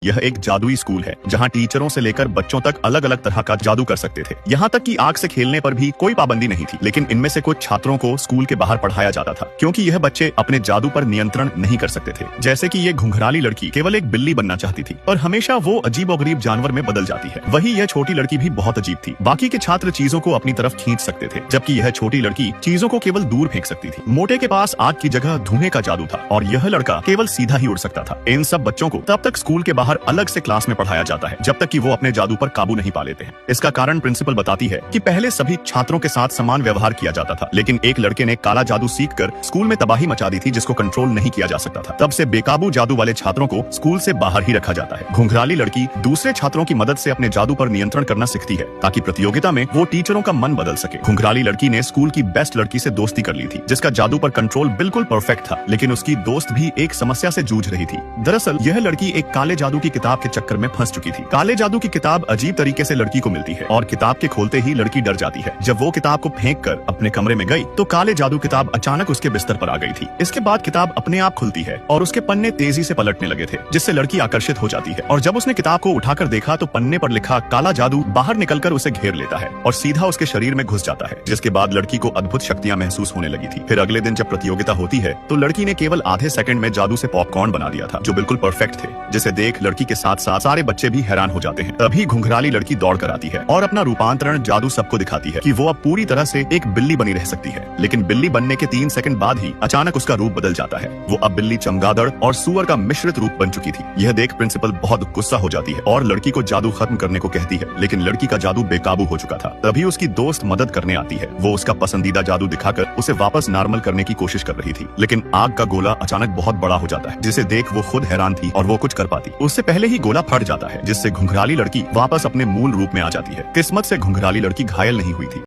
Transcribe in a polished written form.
यह एक जादुई स्कूल है जहां टीचरों से लेकर बच्चों तक अलग अलग तरह का जादू कर सकते थे। यहाँ तक कि आग से खेलने पर भी कोई पाबंदी नहीं थी, लेकिन इनमें से कुछ छात्रों को स्कूल के बाहर पढ़ाया जाता था क्योंकि यह बच्चे अपने जादू पर नियंत्रण नहीं कर सकते थे। जैसे कि ये घुंघराली लड़की केवल एक बिल्ली बनना चाहती थी और हमेशा वो अजीबोगरीब जानवर में बदल जाती है। वही यह छोटी लड़की भी बहुत अजीब थी। बाकी के छात्र चीजों को अपनी तरफ खींच सकते थे, जबकि यह छोटी लड़की चीजों को केवल दूर फेंक सकती थी। मोटे के पास आग की जगह धुएं का जादू था और यह लड़का केवल सीधा ही उड़ सकता था। इन सब बच्चों को तब तक स्कूल के बाहर अलग से क्लास में पढ़ाया जाता है जब तक कि वो अपने जादू पर काबू नहीं पा लेते हैं। इसका कारण प्रिंसिपल बताती है कि पहले सभी छात्रों के साथ समान व्यवहार किया जाता था, लेकिन एक लड़के ने काला जादू सीखकर स्कूल में तबाही मचा दी थी जिसको कंट्रोल नहीं किया जा सकता था। तब से बेकाबू जादू वाले छात्रों को स्कूल से बाहर ही रखा जाता है। घुंघराली लड़की दूसरे छात्रों की मदद से अपने जादू पर नियंत्रण करना सीखती है ताकि प्रतियोगिता में वो टीचरों का मन बदल सके। घुंघराली लड़की ने स्कूल की बेस्ट लड़की से दोस्ती कर ली थी जिसका जादू पर कंट्रोल बिल्कुल परफेक्ट था, लेकिन उसकी दोस्त भी एक समस्या से जूझ रही थी। दरअसल यह लड़की एक काले जादू की किताब के चक्कर में फंस चुकी थी। काले जादू की किताब अजीब तरीके से लड़की को मिलती है और किताब के खोलते ही लड़की डर जाती है। जब वो किताब को फेंककर अपने कमरे में गई तो काले जादू किताब अचानक उसके बिस्तर पर आ गई थी। इसके बाद किताब अपने आप खुलती है और उसके पन्ने तेजी से पलटने लगे थे जिससे लड़की आकर्षित हो जाती है। और जब उसने किताब को उठाकर देखा तो पन्ने पर लिखा काला जादू बाहर निकलकर उसे घेर लेता है और सीधा उसके शरीर में घुस जाता है, जिसके बाद लड़की को अद्भुत शक्तियां महसूस होने लगी थी। फिर अगले दिन जब प्रतियोगिता होती है तो लड़की ने केवल आधे सेकंड में जादू से पॉपकॉर्न बना दिया था जो बिल्कुल परफेक्ट थे, जिसे देख लड़की के साथ साथ सारे बच्चे भी हैरान हो जाते हैं। तभी घुंघराली लड़की दौड़ कर आती है और अपना रूपांतरण जादू सबको दिखाती है कि वो अब पूरी तरह से एक बिल्ली बनी रह सकती है। लेकिन बिल्ली बनने के 3 सेकंड बाद ही अचानक उसका रूप बदल जाता है। वो अब बिल्ली, चमगादड़ और सुअर का मिश्रित रूप बन चुकी थी। यह देख प्रिंसिपल बहुत गुस्सा हो जाती है और लड़की को जादू खत्म करने को कहती है, लेकिन लड़की का जादू बेकाबू हो चुका था। तभी उसकी दोस्त मदद करने आती है। वो उसका पसंदीदा जादू दिखाकर उसे वापस नॉर्मल करने की कोशिश कर रही थी, लेकिन आग का गोला अचानक बहुत बड़ा हो जाता है जिसे देख वो खुद हैरान थी और वो कुछ कर पाती उससे पहले ही गोला फट जाता है, जिससे घुंघराली लड़की वापस अपने मूल रूप में आ जाती है। किस्मत से घुंघराली लड़की घायल नहीं हुई थी।